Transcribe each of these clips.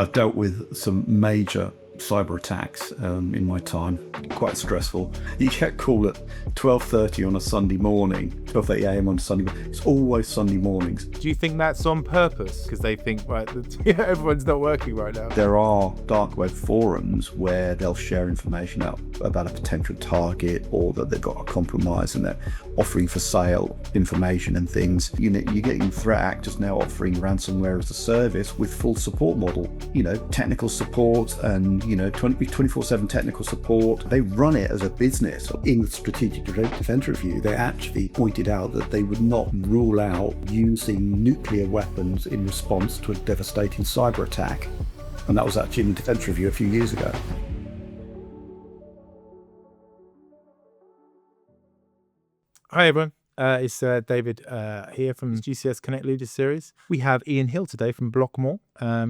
I've dealt with some major cyber attacks in my time. Quite stressful. You get called at 12:30 on a Sunday morning, 12:30 a.m. on a Sunday morning. It's always Sunday mornings. Do you think that's on purpose? Because they think, right, everyone's not working right now. There are dark web forums where they'll share information out about a potential target, or that they've got a compromise and they're offering for sale information and things. You know, you're getting threat actors now offering ransomware as a service with full support model. You know, technical support and 24/7 technical support. They run it as a business. In the Strategic Defence Review, they actually pointed out that they would not rule out using nuclear weapons in response to a devastating cyber attack. And that was actually in the Defence Review a few years ago. Hi everyone, it's David here from the GCS Connect Leaders series. We have Ian Hill today from Blockmoor.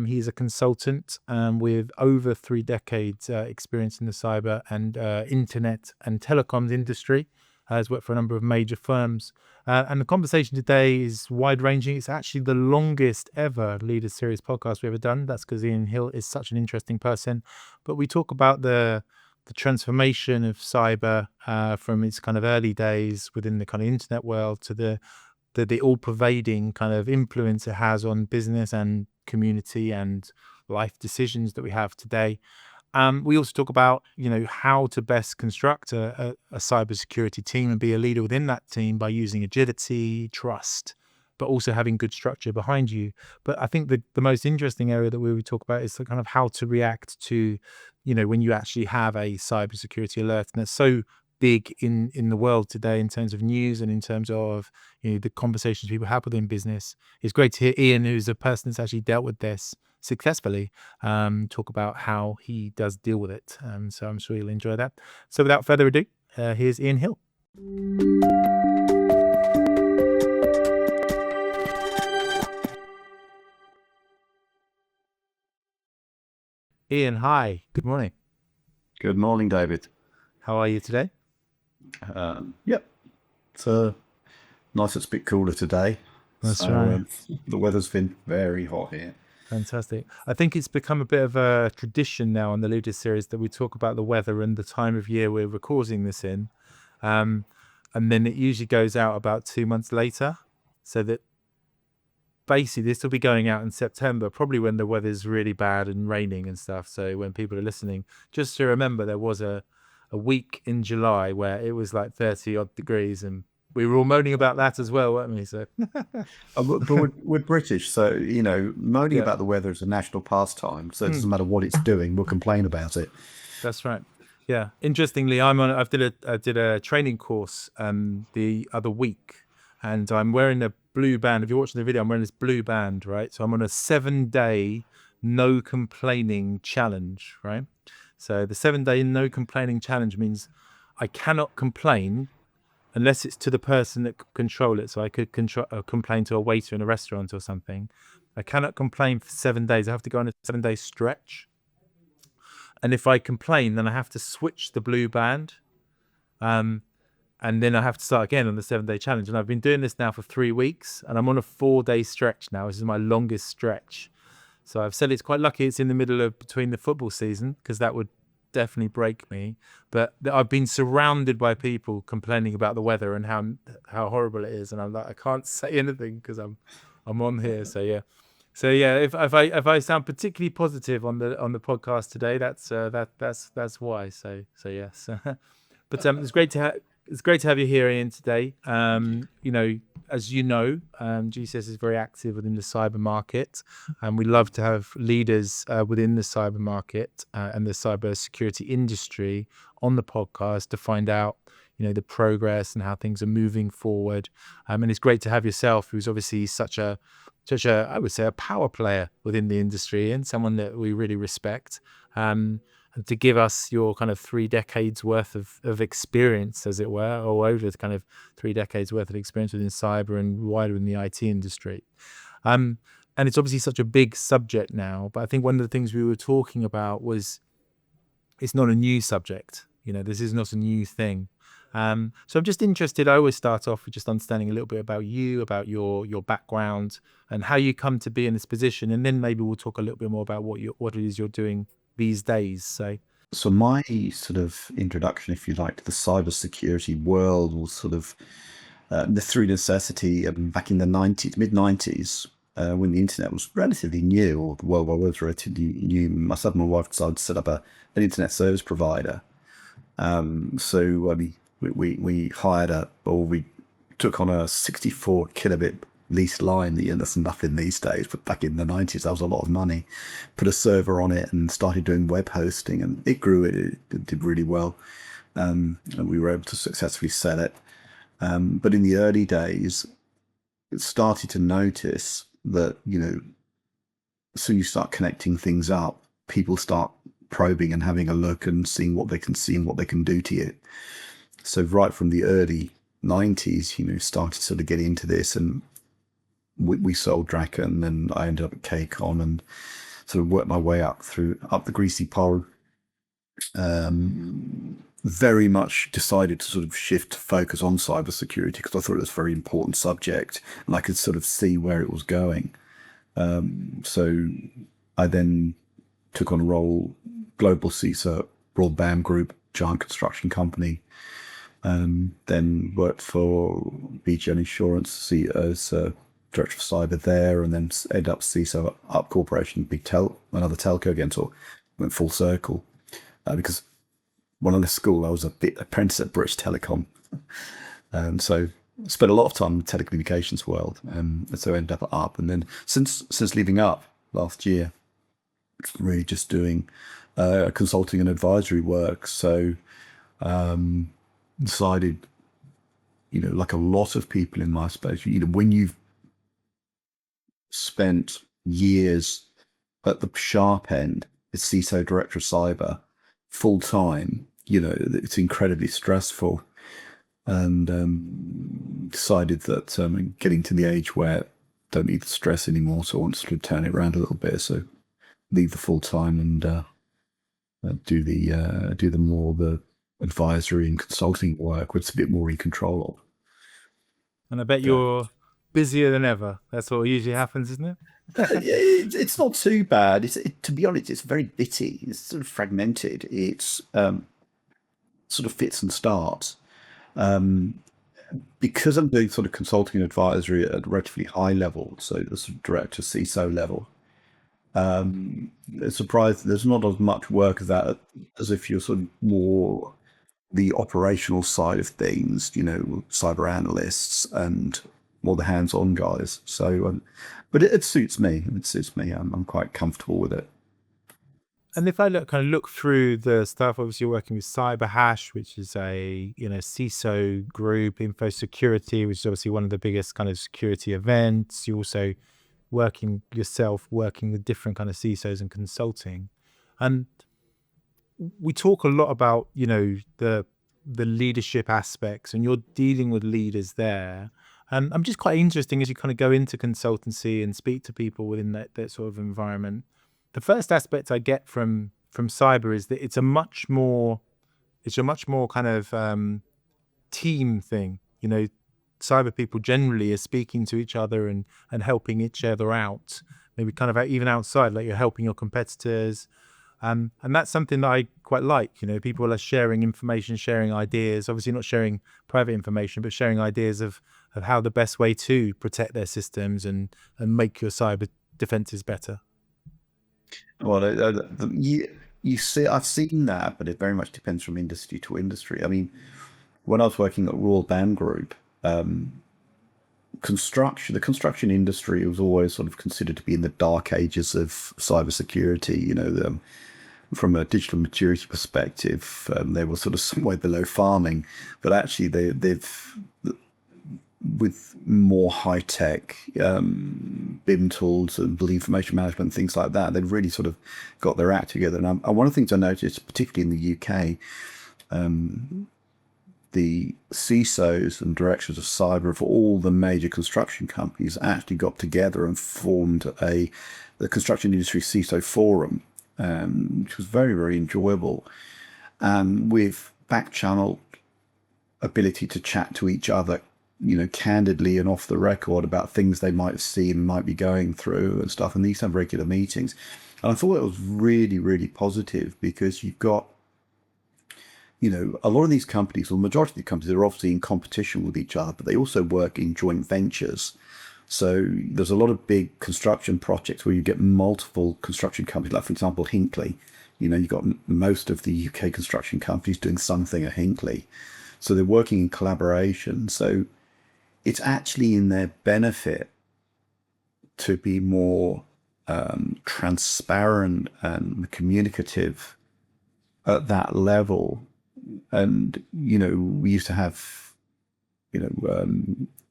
He's a consultant with over 3 decades experience in the cyber and internet and telecoms industry. Has worked for a number of major firms. And the conversation today is wide-ranging. It's actually the longest ever Leaders Series podcast we've ever done. That's because Ian Hill is such an interesting person. But we talk about the transformation of cyber from its kind of early days within the kind of internet world to the all-pervading kind of influence it has on business and community and life decisions that we have today. We also talk about, how to best construct a cybersecurity team and be a leader within that team by using agility, trust, but also having good structure behind you. But I think the most interesting area that we would talk about is the kind of how to react to, when you actually have a cybersecurity alert. And that's so big in the world today in terms of news and in terms of, the conversations people have within business. It's great to hear Ian, who's a person that's actually dealt with this successfully, talk about how he does deal with it. So I'm sure you'll enjoy that. So without further ado, here's Ian Hill. Ian, hi. Good morning. Good morning, David. How are you today? Yep. It's nice. It's a bit cooler today. That's right. The weather's been very hot here. Fantastic. I think it's become a bit of a tradition now on the Leaders series that we talk about the weather and the time of year we're recording this in. And then it usually goes out about 2 months later. So that basically this will be going out in September, probably when the weather's really bad and raining and stuff. So when people are listening, just to remember there was a week in July where it was like 30 odd degrees and we were all moaning about that as well, weren't we? So, but we're British, so moaning about the weather is a national pastime. So it doesn't matter what it's doing; we'll complain about it. That's right. Yeah. Interestingly, I did a training course the other week, and I'm wearing a blue band. If you're watching the video, I'm wearing this blue band, right? So I'm on a 7-day no complaining challenge, right? So the 7-day no complaining challenge means I cannot complain unless it's to the person that could control it. So I could complain to a waiter in a restaurant or something. I cannot complain for 7 days. I have to go on a 7-day stretch. And if I complain, then I have to switch the blue band. And then I have to start again on the 7-day challenge. And I've been doing this now for 3 weeks. And I'm on a 4-day stretch now. This is my longest stretch. So I've said it's quite lucky it's in the middle of between the football season, because that would definitely break me. But I've been surrounded by people complaining about the weather and how horrible it is, and I'm like, I can't say anything because I'm on here. So yeah, if I sound particularly positive on the podcast today, that's why. So yes. But it's great to have you here, Ian, today. As you know, GCS is very active within the cyber market, and we love to have leaders within the cyber market and the cyber security industry on the podcast to find out, the progress and how things are moving forward. And it's great to have yourself, who's obviously such a, I would say, a power player within the industry and someone that we really respect. And to give us your kind of 3 decades worth of experience, as it were, or over the kind of 3 decades worth of experience within cyber and wider in the IT industry. And it's obviously such a big subject now, but I think one of the things we were talking about was it's not a new subject. This is not a new thing. So I'm just interested. I always start off with just understanding a little bit about you, about your background, and how you come to be in this position, and then maybe we'll talk a little bit more about what it is you're doing these days. So my sort of introduction, if you like, to the cybersecurity world was sort of through necessity back in the mid 90s, when the internet was relatively new, or the World Wide Web was relatively new. Myself and my wife decided to set up an internet service provider. So we we took on a 64 kilobit leased line. That's nothing these days, but back in the 90s, that was a lot of money. Put a server on it and started doing web hosting, and it grew. It did really well, and we were able to successfully sell it. But in the early days, it started to notice that, so you start connecting things up, people start probing and having a look and seeing what they can see and what they can do to you. So right from the early 90s, started to sort of get into this, and we sold Draken, and I ended up at KCON and sort of worked my way up the greasy pole. Very much decided to sort of shift focus on cybersecurity because I thought it was a very important subject and I could sort of see where it was going. So I then took on a role, global CISO, broadband group, giant construction company. Then worked for BGL Insurance as director of cyber there, and then ended up CISO Up Corporation, another telco again, so went full circle. Because when I left school, I was apprentice at British Telecom. So I spent a lot of time in the telecommunications world. And so I ended up at Up. And then since leaving Up last year, really just doing consulting and advisory work. So decided, like a lot of people in my space, when you've spent years at the sharp end as CISO, director of cyber, full time, it's incredibly stressful, and decided that getting to the age where I don't need the stress anymore, so I want to turn it around a little bit. So leave the full time and do the more the advisory and consulting work, which is a bit more in control of. And I bet you're busier than ever. That's what usually happens, isn't it? It's not too bad. To be honest, it's very bitty. It's sort of fragmented. It's sort of fits and starts. Because I'm doing sort of consulting and advisory at a relatively high level, so the sort of director CISO level, it's surprised there's not as much work of that as if you're sort of more the operational side of things, cyber analysts and more the hands-on guys. So, but it suits me. It suits me. I'm quite comfortable with it. And if I look through the stuff, obviously you're working with CyberHash, which is a CISO group, info security, which is obviously one of the biggest kind of security events. You're also working with different kind of CISOs and consulting. And we talk a lot about, the leadership aspects, and you're dealing with leaders there. And I'm just quite interesting as you kind of go into consultancy and speak to people within that sort of environment. The first aspect I get from cyber is that it's a much more kind of team thing. Cyber people generally are speaking to each other and helping each other out. Maybe kind of even outside, like you're helping your competitors. And that's something that I quite like. People are sharing information, sharing ideas, obviously not sharing private information, but sharing ideas of how the best way to protect their systems and make your cyber defenses better. Well, you see, I've seen that, but it very much depends from industry to industry. I mean, when I was working at Royal Band Group, the construction industry was always sort of considered to be in the dark ages of cybersecurity. From a digital maturity perspective, they were sort of somewhere below farming, but actually they've with more high-tech BIM tools and information management, things like that, they've really sort of got their act together. And one of the things I noticed, particularly in the UK, the CISOs and directors of cyber of all the major construction companies actually got together and formed the construction industry CISO forum, which was very, very enjoyable. And we've back-channeled ability to chat to each other, candidly and off the record about things they might have seen, might be going through and stuff. And these have regular meetings. And I thought it was really, really positive because you've got, a lot of these companies, or the majority of the companies, are obviously in competition with each other, but they also work in joint ventures. So there's a lot of big construction projects where you get multiple construction companies, like for example, Hinkley. You've got most of the UK construction companies doing something at Hinkley. So they're working in collaboration. So it's actually in their benefit to be more transparent and communicative at that level. And, we used to have,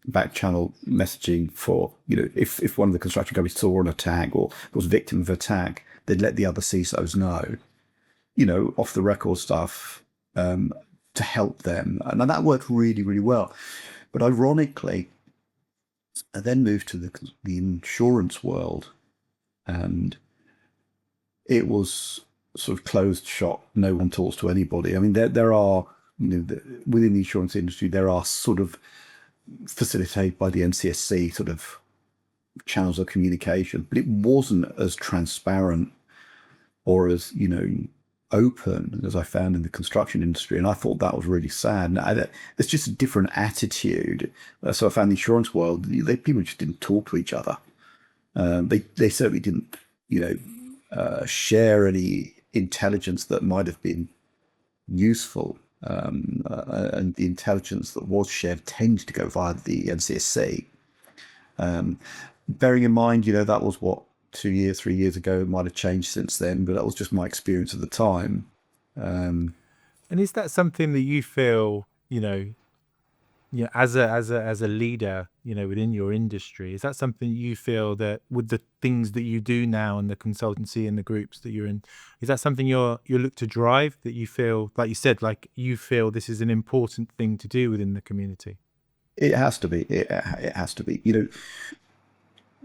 back channel messaging for, if one of the construction companies saw an attack or was victim of attack, they'd let the other CISOs know, off the record stuff to help them. And that worked really, really well. But ironically, I then moved to the insurance world, and it was sort of closed shop. No one talks to anybody. I mean, there are, within the insurance industry, there are sort of facilitated by the NCSC sort of channels of communication, but it wasn't as transparent or as, open as I found in the construction industry. And I thought that was really sad. It's just a different attitude. So I found the insurance world, people just didn't talk to each other. They certainly didn't, share any intelligence that might have been useful. And the intelligence that was shared tended to go via the NCSC. Bearing in mind, that was what, 2 years, 3 years ago. It might have changed since then, but that was just my experience at the time. And is that something that you feel, as a leader, within your industry, is that something you feel that with the things that you do now and the consultancy and the groups that you're in, is that something you look to drive, that you feel, like you said, like you feel this is an important thing to do within the community? It has to be. It has to be.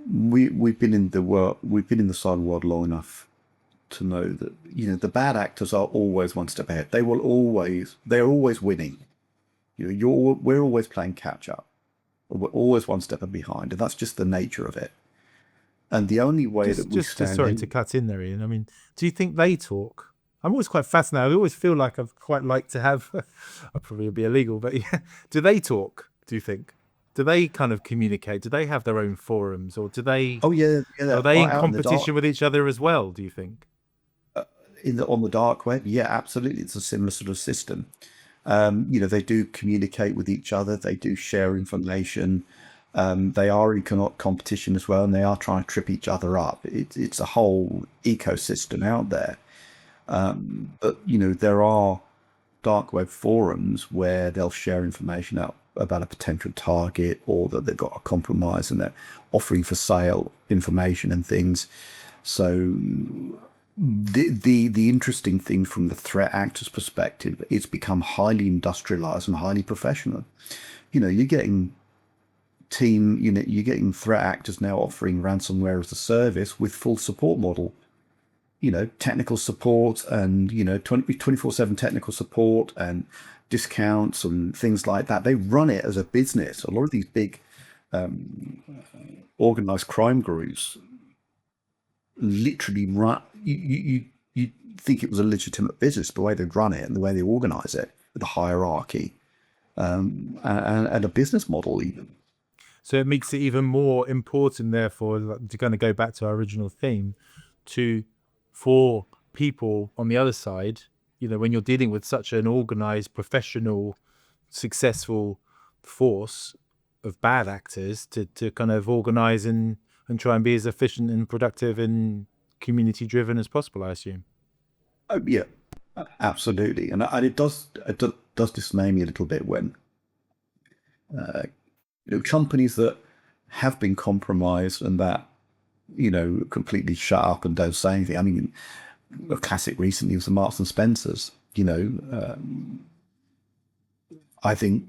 We've been in the cyber world long enough to know that the bad actors are always one step ahead. They're always winning. We're always playing catch up. We're always one step behind, and that's just the nature of it. And the only way that we stand. Sorry to cut in there, Ian. I mean, do you think they talk? I'm always quite fascinated. I always feel like I'd quite like to have. I'd probably be illegal, but yeah. Do they talk? Do you think? Do they kind of communicate? Do they have their own forums, or do they? Oh yeah. Are they in competition with each other as well? Do you think? On the dark web, yeah, absolutely. It's a similar sort of system. They do communicate with each other. They do share information. They are in competition as well, and they are trying to trip each other up. It's a whole ecosystem out there. But there are dark web forums where they'll share information out about a potential target, or that they've got a compromise and they're offering for sale information and things. So the interesting thing from the threat actor's perspective, it's become highly industrialized and highly professional. You're getting threat actors now offering ransomware as a service with full support model. Technical support and 24/7 technical support and discounts and things like that. They run it as a business. A lot of these big organized crime groups literally run. You think it was a legitimate business, the way they run it and the way they organize it, with the hierarchy and a business model even. So it makes it even more important, therefore, to kind of go back to our original theme, for people on the other side, when you're dealing with such an organized, professional, successful force of bad actors, to kind of organize and try and be as efficient and productive and community driven as possible, I assume. Oh yeah, absolutely. And it does dismay me a little bit when companies that have been compromised and that completely shut up and don't say anything. I mean, a classic recently was the Marks and Spencers. I think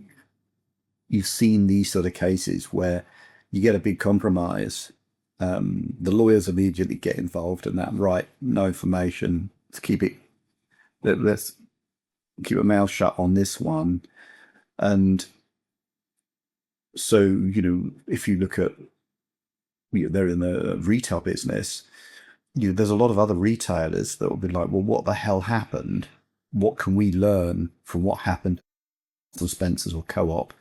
you've seen these sort of cases where you get a big compromise, the lawyers immediately get involved in that. Right, no information. Let's keep a mouth shut on this one. And so, if you look at, they're in the retail business, there's a lot of other retailers that will be like, well, what the hell happened? What can we learn from what happened to Spencer's or Co-op?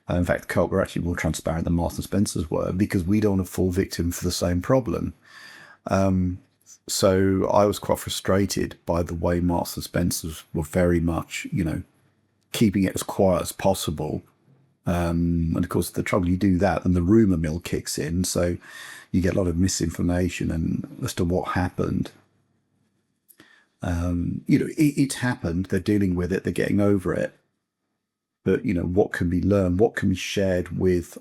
In fact, Co-op were actually more transparent than Marks and Spencer's were, because we don't want to fall victim for the same problem. So I was quite frustrated by the way Marks and Spencer's were very much, keeping it as quiet as possible. And of course, the trouble you do that, and the rumor mill kicks in, so you get a lot of misinformation and as to what happened. It happened. They're dealing with it. They're getting over it. But what can be learned? What can be shared with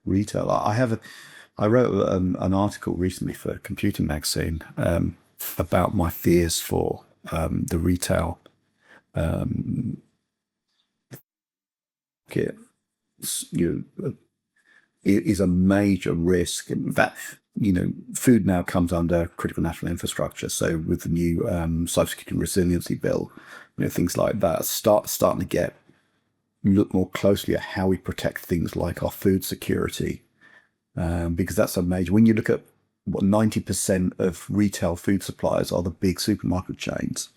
retail? I wrote an article recently for a computing magazine about my fears for the retail market. It is a major risk. In fact, food now comes under critical national infrastructure. So with the new cybersecurity and resiliency bill, things like that starting to look more closely at how we protect things like our food security, because that's a major. When you look at what 90% of retail food suppliers are the big supermarket chains,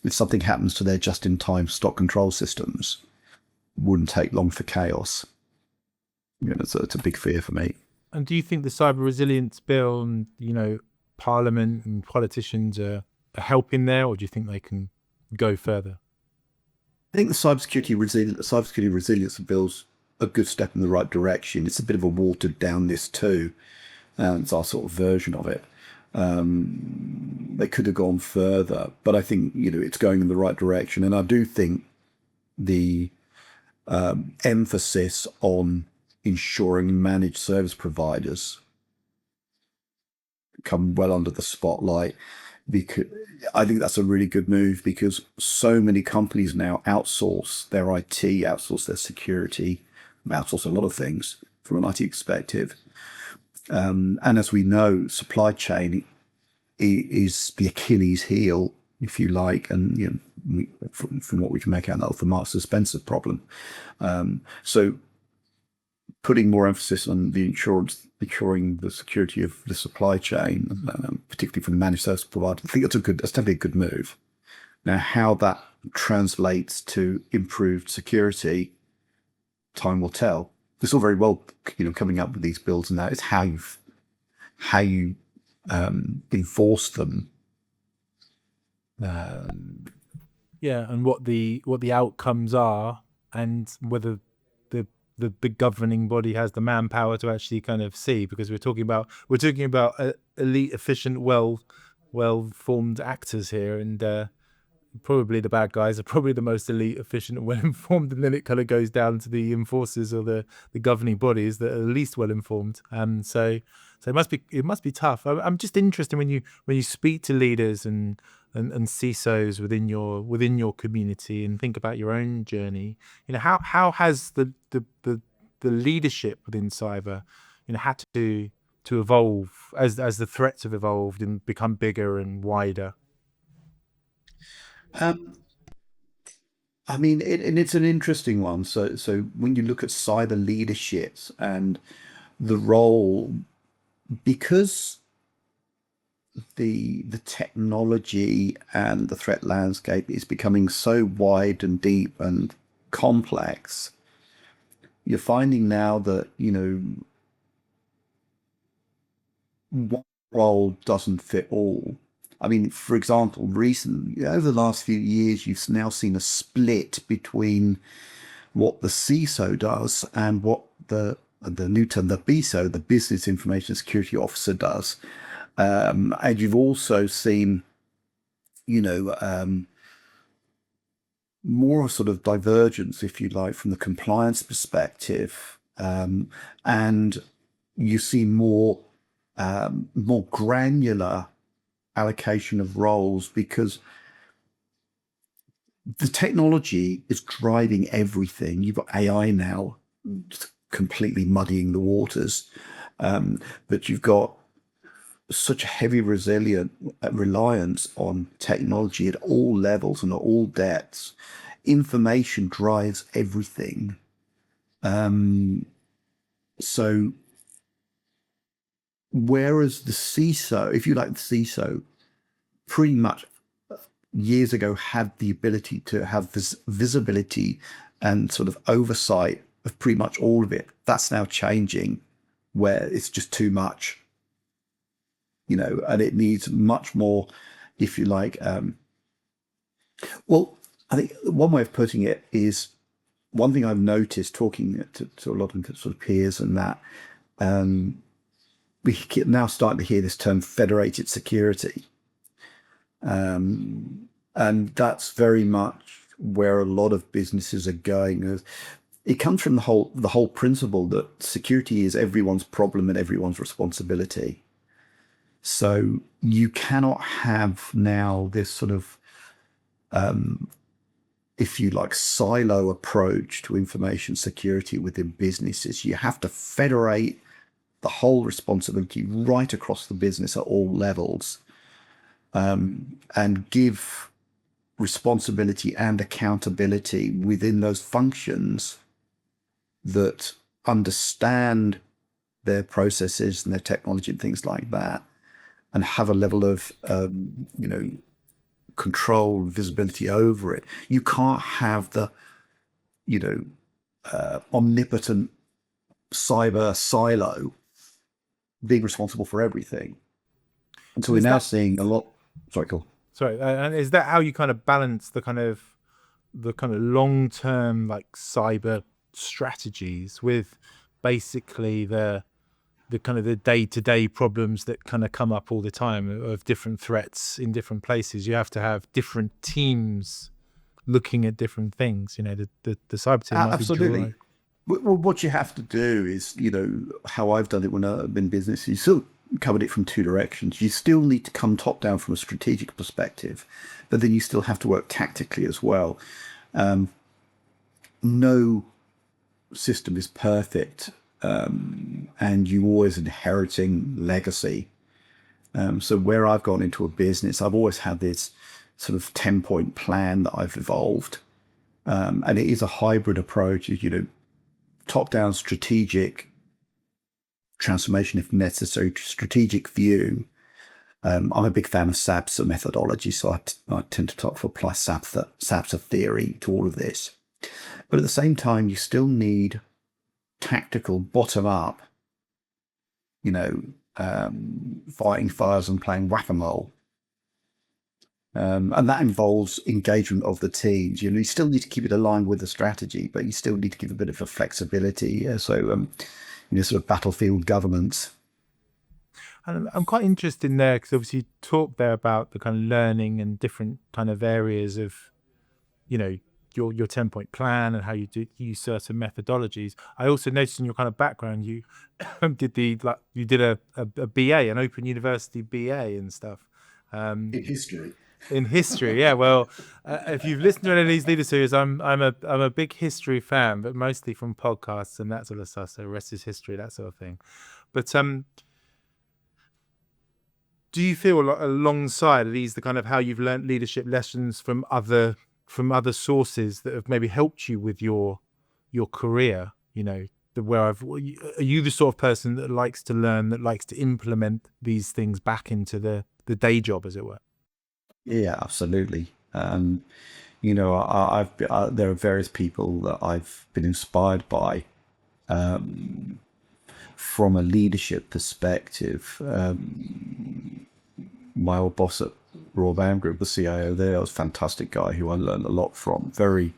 if something happens to their just-in-time stock control systems, it wouldn't take long for chaos. It's a big fear for me. And do you think the cyber resilience bill and, Parliament and politicians are helping there, or do you think they can go further? I think the cybersecurity resilience bill's a good step in the right direction. It's a bit of a watered down list too. It's our sort of version of it. They could have gone further, but I think it's going in the right direction. And I do think the emphasis on ensuring managed service providers come well under the spotlight, because I think that's a really good move, because so many companies now outsource their IT, outsource their security, outsource a lot of things from an IT perspective. And as we know, supply chain is the Achilles heel, if you like, and from what we can make out of the Marks and Spencer problem. So putting more emphasis on the ensuring the security of the supply chain, particularly for the managed service provider, I think that's definitely a good move. Now, how that translates to improved security, time will tell. It's all very well, coming up with these bills, and that is how you enforce them. And what the outcomes are, and whether the governing body has the manpower to actually kind of see, because we're talking about elite, efficient, well-formed actors here, and probably the bad guys are probably the most elite, efficient, and well-informed, and then it kind of goes down to the enforcers or the governing bodies that are least well-informed. So it must be tough. I'm just interested when you speak to leaders and CISOs within your community and think about your own journey. How has the leadership within cyber, had to evolve as the threats have evolved and become bigger and wider? I mean, it's an interesting one. So when you look at cyber leaderships and the role, because the technology and the threat landscape is becoming so wide and deep and complex, you're finding now that one role doesn't fit all. I mean, for example, recently, over the last few years, you've now seen a split between what the CISO does and what the new term, the BISO, the Business Information Security Officer, does. And you've also seen, more sort of divergence, if you like, from the compliance perspective, and you see more granular allocation of roles, because the technology is driving everything. You've got AI now completely muddying the waters, but you've got such a heavy reliance on technology at all levels and at all depths. information drives everything. So whereas the CISO, if you like, the CISO pretty much years ago had the ability to have this visibility and sort of oversight of pretty much all of it. That's now changing, where it's just too much, and it needs much more, if you like. Well, I think one way of putting it is, one thing I've noticed talking to a lot of sort of peers and that, we now starting to hear this term federated security. And that's very much where a lot of businesses are going. It comes from the whole principle that security is everyone's problem and everyone's responsibility. So you cannot have now this sort of, if you like, silo approach to information security within businesses. You have to federate the whole responsibility right across the business at all levels, and give responsibility and accountability within those functions that understand their processes and their technology and things like that, and have a level of control, visibility over it. You can't have the omnipotent cyber silo being responsible for everything. And so we're now seeing a lot. Sorry, cool. Sorry, and is that how you kind of balance the kind of long-term like cyber strategies with basically the kind of the day-to-day problems that kind of come up all the time of different threats in different places? You have to have different teams looking at different things. The cyber team might absolutely. be Well, what you have to do is, how I've done it when I've been in business, you still covered it from two directions. You still need to come top down from a strategic perspective, but then you still have to work tactically as well. No system is perfect, and you always inheriting legacy. So where I've gone into a business, I've always had this sort of 10-point plan that I've evolved. And it is a hybrid approach, top-down strategic transformation, if necessary, strategic view. I'm a big fan of SAPS methodology, so I tend to apply SAPS theory to all of this. But at the same time, you still need tactical, bottom-up, fighting fires and playing whack-a-mole. And that involves engagement of the teams. You still need to keep it aligned with the strategy, but you still need to give a bit of a flexibility. So, sort of battlefield governance. And I'm quite interested in there because obviously you talk there about the kind of learning and different kind of areas of, your 10-point plan and how you use certain methodologies. I also noticed in your kind of background, you did a BA, an Open University BA and stuff. In history. In history, yeah. Well, if you've listened to any of these leader series, I'm a big history fan, but mostly from podcasts and that sort of stuff. So rest is history, that sort of thing. But do you feel alongside these the kind of how you've learned leadership lessons from other sources that have maybe helped you with your career? Are you the sort of person that likes to learn, that likes to implement these things back into the day job, as it were? Yeah, absolutely. There are various people that I've been inspired by, from a leadership perspective. My old boss at Royal BAM Group, the CIO there, was a fantastic guy who I learned a lot from. Very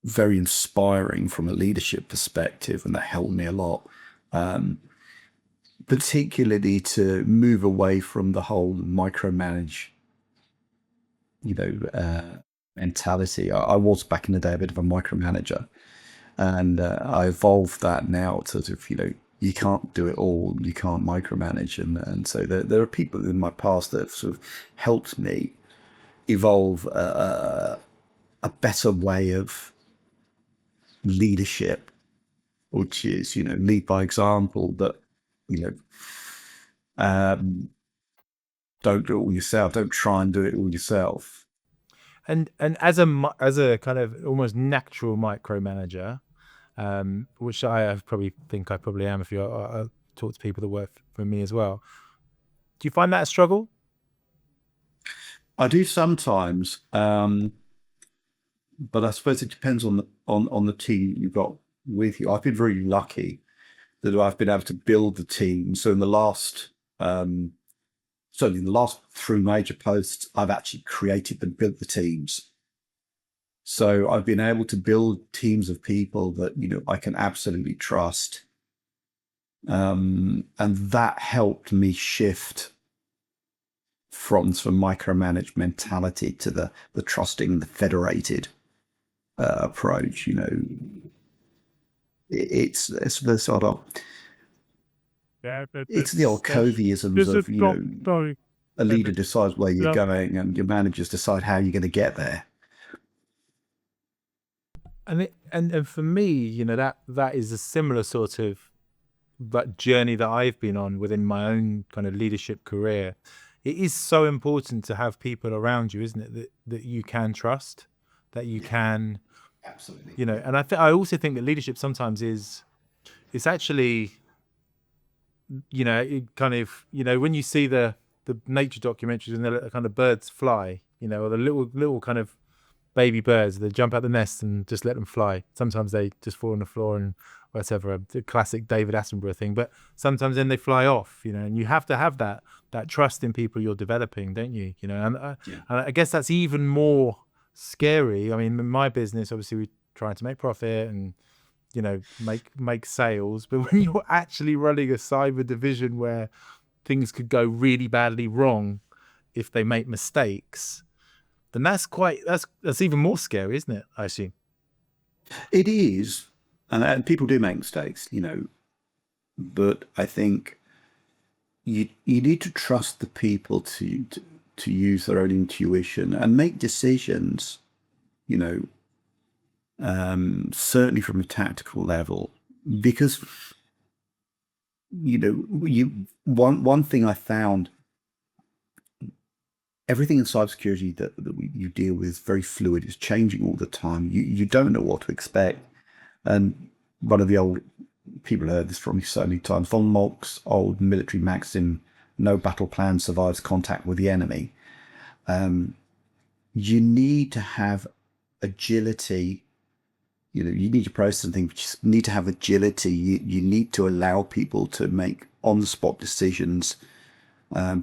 inspiring from a leadership perspective, and that helped me a lot. Particularly to move away from the whole micromanage, mentality. I was back in the day a bit of a micromanager, and I evolved that now to sort of, you can't do it all, you can't micromanage, and so there are people in my past that have sort of helped me evolve a better way of leadership, which is, lead by example. That don't do it all yourself. Don't try and do it all yourself. And as a kind of almost natural micromanager, which I probably am if I talk to people that work for me as well. Do you find that a struggle? I do sometimes, but I suppose it depends on the team you've got with you. I've been very lucky that I've been able to build the team. So in the last, certainly in the last 3 major posts, I've actually created and built the teams. So I've been able to build teams of people that, I can absolutely trust. And that helped me shift from micromanage mentality to the trusting, the federated approach. It's the sort of, it's the old Coveyisms of, a leader decides where you're going and your managers decide how you're going to get there. And for me, that is a similar sort of that journey that I've been on within my own kind of leadership career. It is so important to have people around you, isn't it, that you can trust, that you can, Absolutely. and I also think that leadership sometimes it's actually, it kind of, when you see the nature documentaries and the kind of birds fly, or the little kind of baby birds, they jump out the nest and just let them fly. Sometimes they just fall on the floor and whatever, the classic David Attenborough thing, but sometimes then they fly off, and you have to have that trust in people you're developing, don't you? And I guess that's even more scary. I mean, in my business, obviously we're trying to make profit and, make sales, but when you're actually running a cyber division where things could go really badly wrong if they make mistakes, then that's even more scary, isn't it? I assume. It is, and people do make mistakes, but I think you need to trust the people to use their own intuition and make decisions, certainly from a tactical level, because one thing I found, everything in cybersecurity that you deal with is very fluid. It's changing all the time. You don't know what to expect. And one of the old people heard this from me so many times, von Moltke's old military maxim, no battle plan survives contact with the enemy. You need to have agility. You need to process something, but you need to have agility. You need to allow people to make on-the-spot decisions,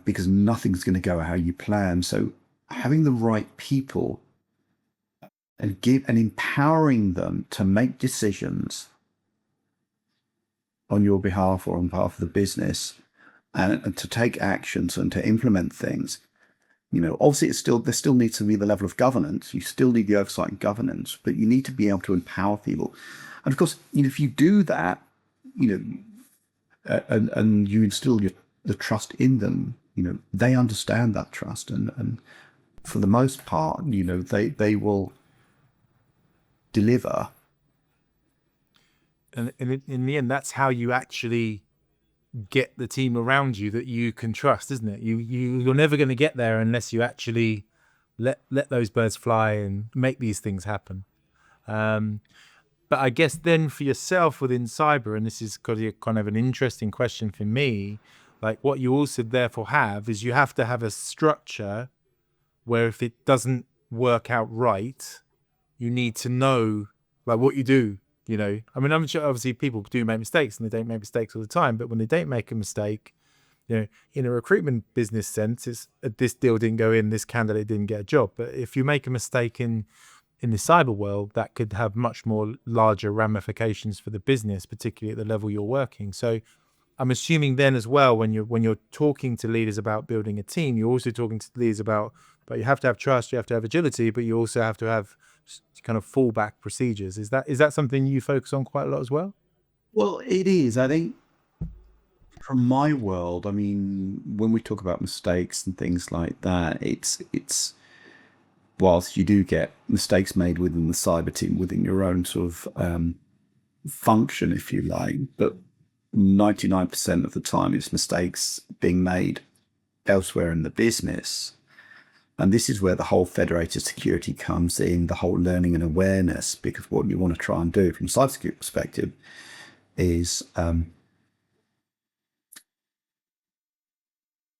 because nothing's going to go how you plan. So having the right people and empowering them to make decisions on your behalf or on behalf of the business, and to take actions and to implement things. Obviously there still needs to be the level of governance. You still need the oversight and governance, but you need to be able to empower people. And of course, if you do that, and you instill the trust in them, they understand that trust, and for the most part, they will deliver. And in the end, that's how you actually get the team around you that you can trust, isn't it? You're never going to get there unless you actually let those birds fly and make these things happen. But I guess then for yourself within cyber, and this is kind of an interesting question for me, like what you also therefore have is you have to have a structure where if it doesn't work out right, you need to know like what you do. I mean, I'm sure obviously people do make mistakes and they don't make mistakes all the time, but when they don't make a mistake, in a recruitment business sense, it's this deal didn't go in, this candidate didn't get a job. But if you make a mistake in the cyber world, that could have much more larger ramifications for the business, particularly at the level you're working. So I'm assuming then as well, when you're talking to leaders about building a team, you're also talking to leaders about, but you have to have trust, you have to have agility, but you also have to have kind of fallback procedures. Is that something you focus on quite a lot as well? Well, it is. I think from my world, I mean, when we talk about mistakes and things like that, it's whilst you do get mistakes made within the cyber team, within your own sort of function, if you like, but 99% of the time it's mistakes being made elsewhere in the business. And this is where the whole federated security comes in, the whole learning and awareness, because what you want to try and do from a cybersecurity perspective is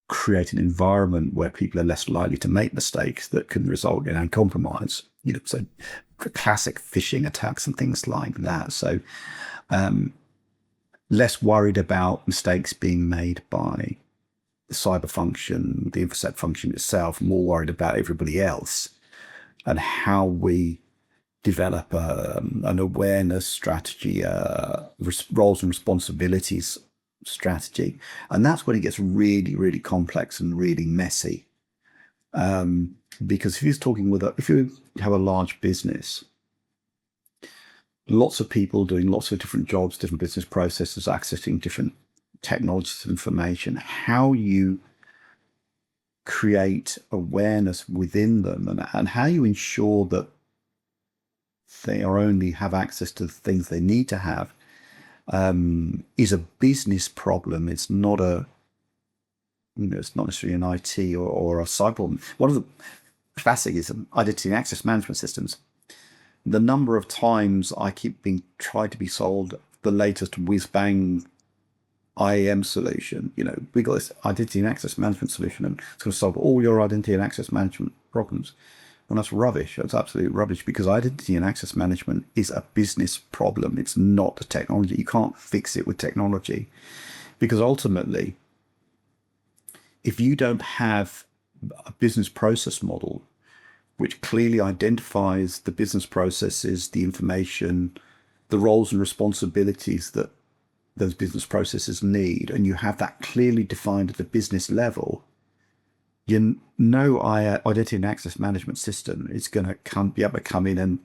create an environment where people are less likely to make mistakes that can result in compromise. So classic phishing attacks and things like that. So less worried about mistakes being made by the cyber function, the InfoSec function itself, more worried about everybody else and how we develop an awareness strategy, roles and responsibilities strategy. And that's when it gets really, really complex and really messy. Because if you have a large business, lots of people doing lots of different jobs, different business processes, accessing different technologies of information, how you create awareness within them and how you ensure that they only have access to the things they need to have is a business problem. It's not it's not necessarily an IT or a cyber problem. One of the classic is identity and access management systems. The number of times I keep being tried to be sold the latest whiz-bang IAM solution. We got this identity and access management solution and it's going to solve all your identity and access management problems. And that's rubbish. That's absolute rubbish, because identity and access management is a business problem. It's not the technology. You can't fix it with technology, because ultimately, if you don't have a business process model which clearly identifies the business processes, the information, the roles and responsibilities that those business processes need, and you have that clearly defined at the business level, identity and access management system is going to be able to come in and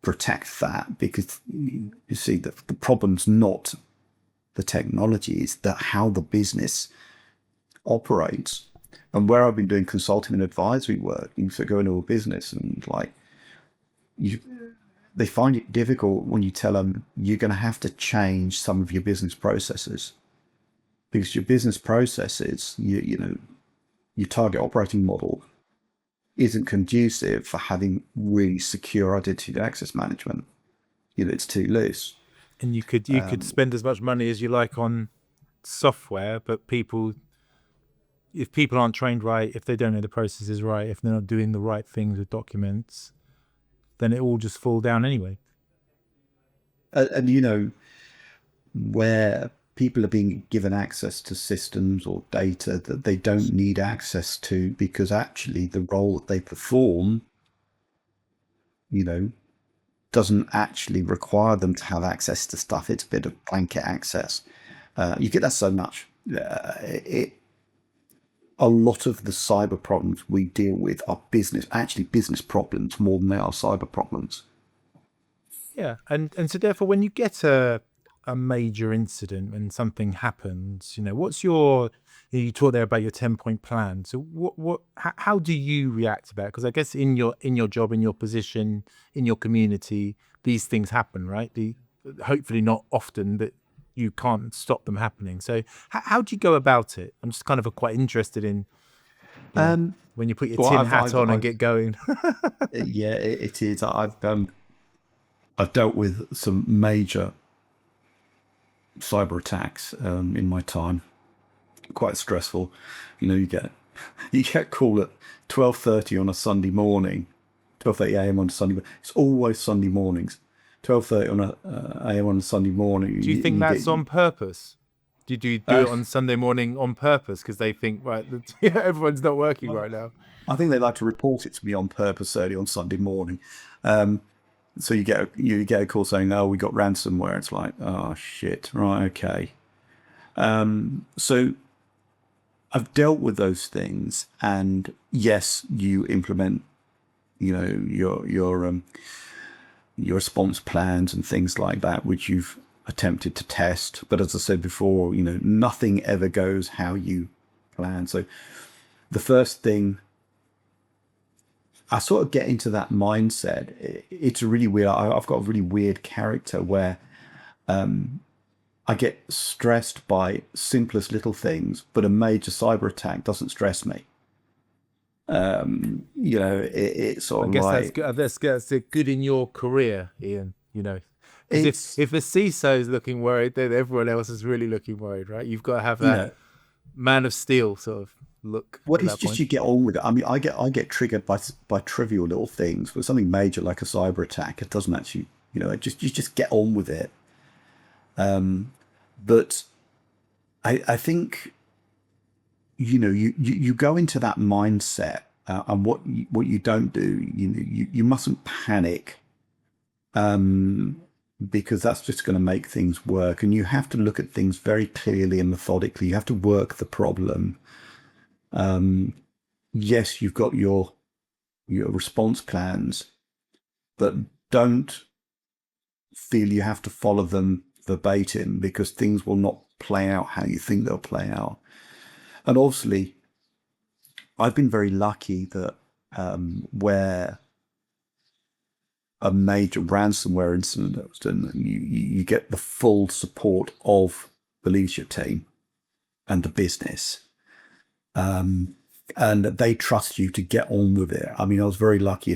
protect that, because you see that the problem's not the technology, it's that how the business operates. And where I've been doing consulting and advisory work, you go into a business and they find it difficult when you tell them you're going to have to change some of your business processes, because your business processes, your target operating model isn't conducive for having really secure identity and access management. It's too loose. And you could spend as much money as you like on software, but if people aren't trained right, if they don't know the processes right, if they're not doing the right things with documents, then it all just fall down anyway. And where people are being given access to systems or data that they don't need access to, because actually the role that they perform, doesn't actually require them to have access to stuff. It's a bit of blanket access. You get that so much. A lot of the cyber problems we deal with are business problems more than they are cyber problems. Yeah, and so therefore, when you get a major incident, when something happens, what's you talk there about your 10-point plan. So how do you react to that? Because I guess in your job, in your position, in your community, these things happen, right? Hopefully not often, but you can't stop them happening. So how do you go about it? I'm just kind of quite interested in when you put your tin hat on and get going. Yeah, it is. I've dealt with some major cyber attacks in my time. Quite stressful. You get called at 12:30 on a Sunday morning, 12:30 a.m. on a Sunday. It's always Sunday mornings. 12:30 on a.m. on a Sunday morning. Do you think that's on purpose? Did you do it on Sunday morning on purpose because they think, right, everyone's not working right now? I think they like to report it to me on purpose early on Sunday morning. So you get a call saying, "Oh, we got ransomware." It's like, oh shit, right, okay. So I've dealt with those things, and yes, you implement, your response plans and things like that, which you've attempted to test. But as I said before, nothing ever goes how you plan. So the first thing, I sort of get into that mindset. It's really weird. I've got a really weird character where I get stressed by simplest little things, but a major cyber attack doesn't stress me. It's I sort of guess that's like good. That's good in your career, Ian. Because it's if the CISO is looking worried, then everyone else is really looking worried, right? You've got to have you that know man of steel sort of look what at is that just point. you get on with it. I mean, I get triggered by trivial little things, but something major like a cyber attack, it doesn't actually, it just you just get on with it. But I think you go into that mindset, and what you don't do, you mustn't panic, because that's just going to make things work. And you have to look at things very clearly and methodically. You have to work the problem. Yes, you've got your response plans, but don't feel you have to follow them verbatim, because things will not play out how you think they'll play out. And obviously, I've been very lucky that where a major ransomware incident was done, you get the full support of the leadership team and the business. And they trust you to get on with it. I mean, I was very lucky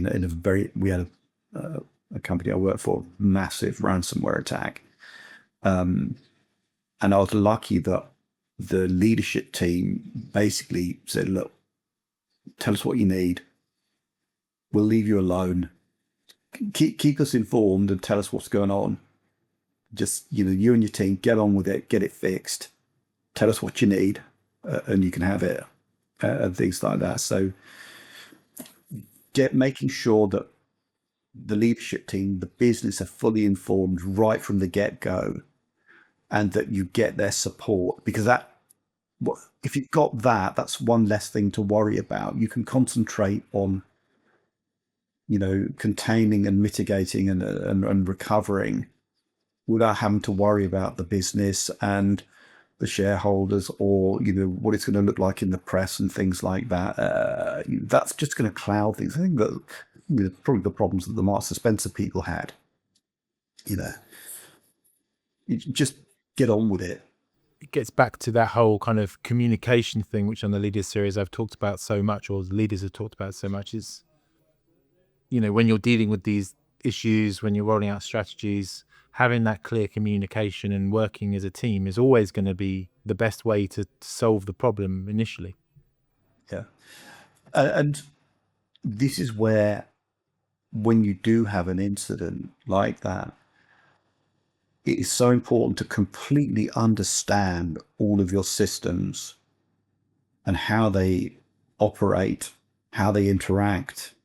we had a company I worked for, massive ransomware attack. And I was lucky that the leadership team basically said, look, tell us what you need. We'll leave you alone. Keep us informed and tell us what's going on. Just, you and your team, get on with it, get it fixed. Tell us what you need, and you can have it, and things like that. So making sure that the leadership team, the business, are fully informed right from the get-go, and that you get their support, because if you've got that, that's one less thing to worry about. You can concentrate on containing and mitigating and recovering, without having to worry about the business and the shareholders, or what it's going to look like in the press and things like that. That's just going to cloud things. I think that probably the problems that the Marks and Spencer people had. You just get on with it. It gets back to that whole kind of communication thing, which on the Leaders series I've talked about so much, or leaders have talked about so much, is, when you're dealing with these issues, when you're rolling out strategies, having that clear communication and working as a team is always going to be the best way to solve the problem initially. Yeah. And this is where, when you do have an incident like that, it is so important to completely understand all of your systems and how they operate, how they interact,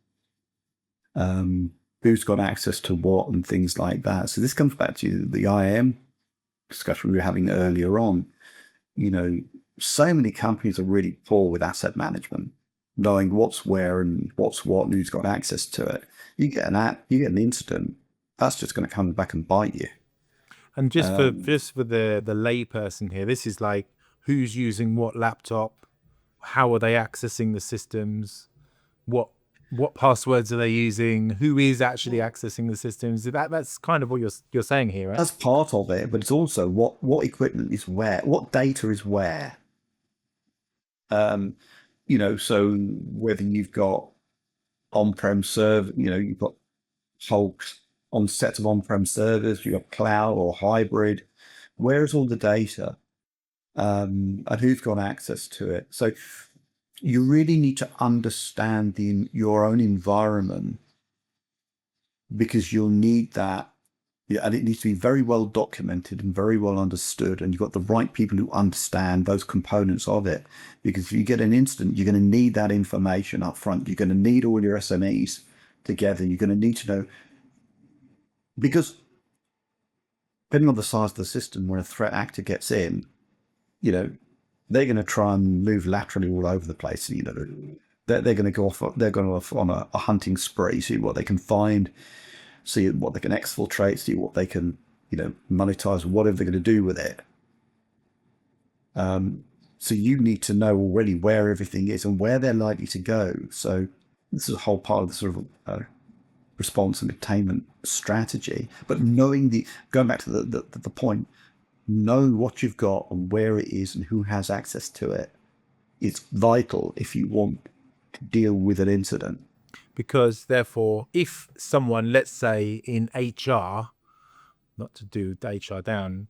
who's got access to what, and things like that. So this comes back to the IAM discussion we were having earlier on. So many companies are really poor with asset management, knowing what's where and what's what, and who's got access to it. You get an incident, that's just going to come back and bite you. And just for the lay person here, this is like, who's using what laptop, how are they accessing the systems, what passwords are they using, who is actually accessing the systems. That's kind of what you're saying here, right? That's part of it, but it's also what equipment is where, what data is where. So whether you've got on-prem server, you've got whole on sets of on-prem servers, you've got cloud or hybrid. Where's all the data? And who's got access to it? So you really need to understand your own environment, because you'll need that. Yeah, and it needs to be very well documented and very well understood, and you've got the right people who understand those components of it. Because if you get an incident, you're going to need that information up front. You're going to need all your SMEs together. You're going to need to know, because depending on the size of the system, when a threat actor gets in, they're going to try and move laterally all over the place. They're going to go off. They're going off on a hunting spree, see what they can find, see what they can exfiltrate, see what they can, monetize, whatever they're going to do with it. So you need to know already where everything is and where they're likely to go. So this is a whole part of the sort of response and containment strategy. But going back to the point, know what you've got and where it is and who has access to it. It's vital if you want deal with an incident. Because therefore, if someone, let's say in HR, not to do the HR down,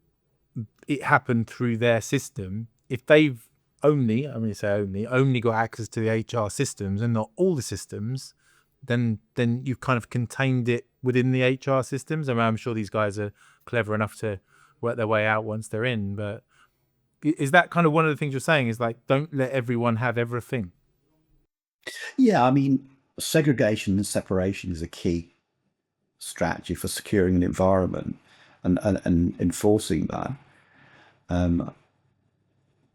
it happened through their system, if they've only got access to the HR systems and not all the systems, then you've kind of contained it within the HR systems. I mean, I'm sure these guys are clever enough to work their way out once they're in, but is that kind of one of the things you're saying, is like, don't let everyone have everything? Yeah, I mean, segregation and separation is a key strategy for securing an environment and enforcing that.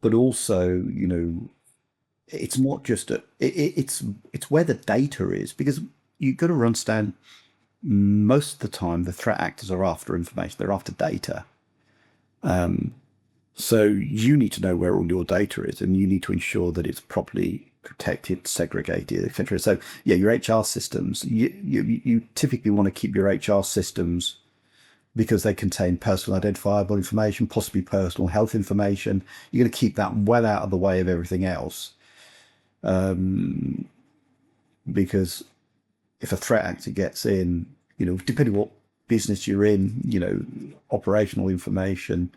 But also, it's not just it's where the data is, because you've got to understand, most of the time the threat actors are after information, they're after data. So you need to know where all your data is, and you need to ensure that it's properly protected, segregated, etc. So yeah, your HR systems, you typically want to keep your HR systems, because they contain personal identifiable information, possibly personal health information. You're going to keep that well out of the way of everything else. Because if a threat actor gets in, depending what business you're in, operational information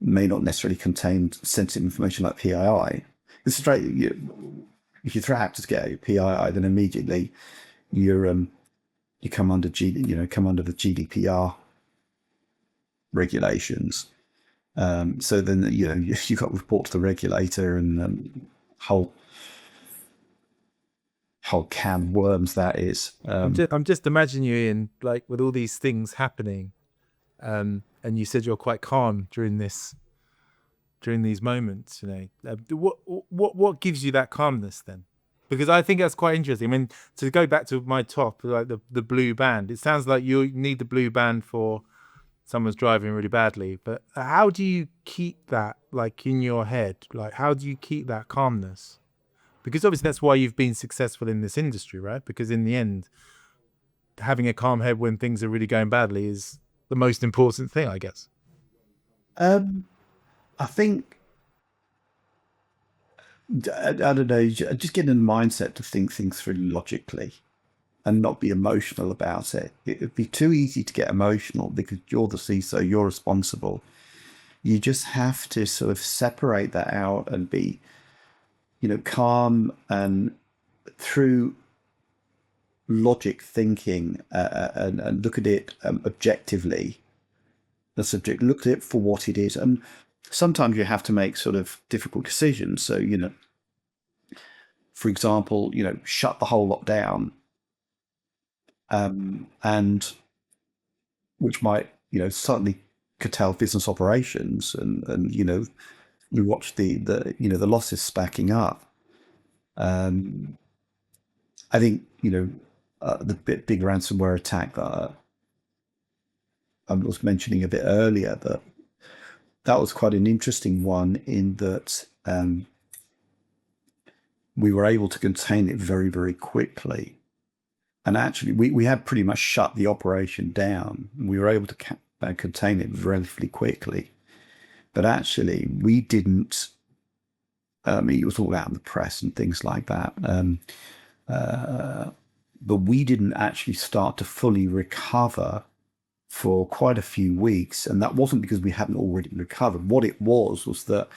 may not necessarily contain sensitive information like PII. This is straight. If your threat actors get a PII, then immediately you come under the GDPR regulations. So then you've got to report to the regulator, and whole can of worms that is. I'm just imagining you in, like, with all these things happening, and you said you're quite calm during these moments. What gives you that calmness then? Because I think that's quite interesting. I mean, to go back to my top, like the blue band, it sounds like you need the blue band for someone's driving really badly. But how do you keep that, like, in your head? Like, how do you keep that calmness? Because obviously that's why you've been successful in this industry, right? Because in the end, having a calm head when things are really going badly is the most important thing, I guess. I think, I don't know, just get in the mindset to think things through logically and not be emotional about it. It would be too easy to get emotional because you're the CISO, you're responsible. You just have to sort of separate that out and be, calm, and through logic thinking, and look at it objectively. The subject, look at it for what it is. And sometimes you have to make sort of difficult decisions. So, for example, shut the whole lot down, and which might, suddenly curtail business operations, and we watch the losses stacking up. I think, the big ransomware attack that I was mentioning a bit earlier, that was quite an interesting one, in that we were able to contain it very, very quickly. And actually, we had pretty much shut the operation down. We were able to contain it relatively quickly. But actually, we didn't. It was all out in the press and things like that. But we didn't actually start to fully recover for quite a few weeks. And that wasn't because we hadn't already recovered. What it was that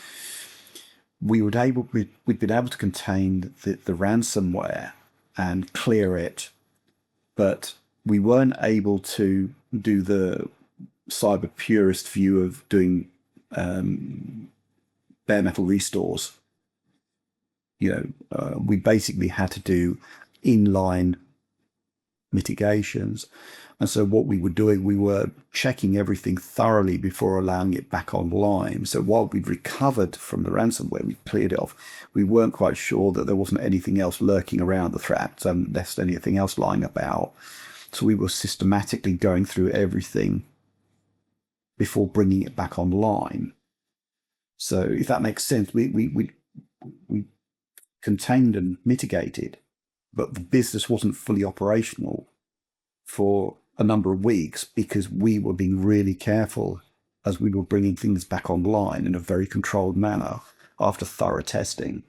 we'd been able to contain the ransomware and clear it, but we weren't able to do the cyber purist view of doing bare metal restores. We basically had to do inline mitigations. And so what we were doing, we were checking everything thoroughly before allowing it back online. So while we'd recovered from the ransomware, we cleared it off, we weren't quite sure that there wasn't anything else lurking around the threat, less anything else lying about. So we were systematically going through everything before bringing it back online. So if that makes sense, we contained and mitigated, but the business wasn't fully operational for a number of weeks because we were being really careful as we were bringing things back online in a very controlled manner after thorough testing.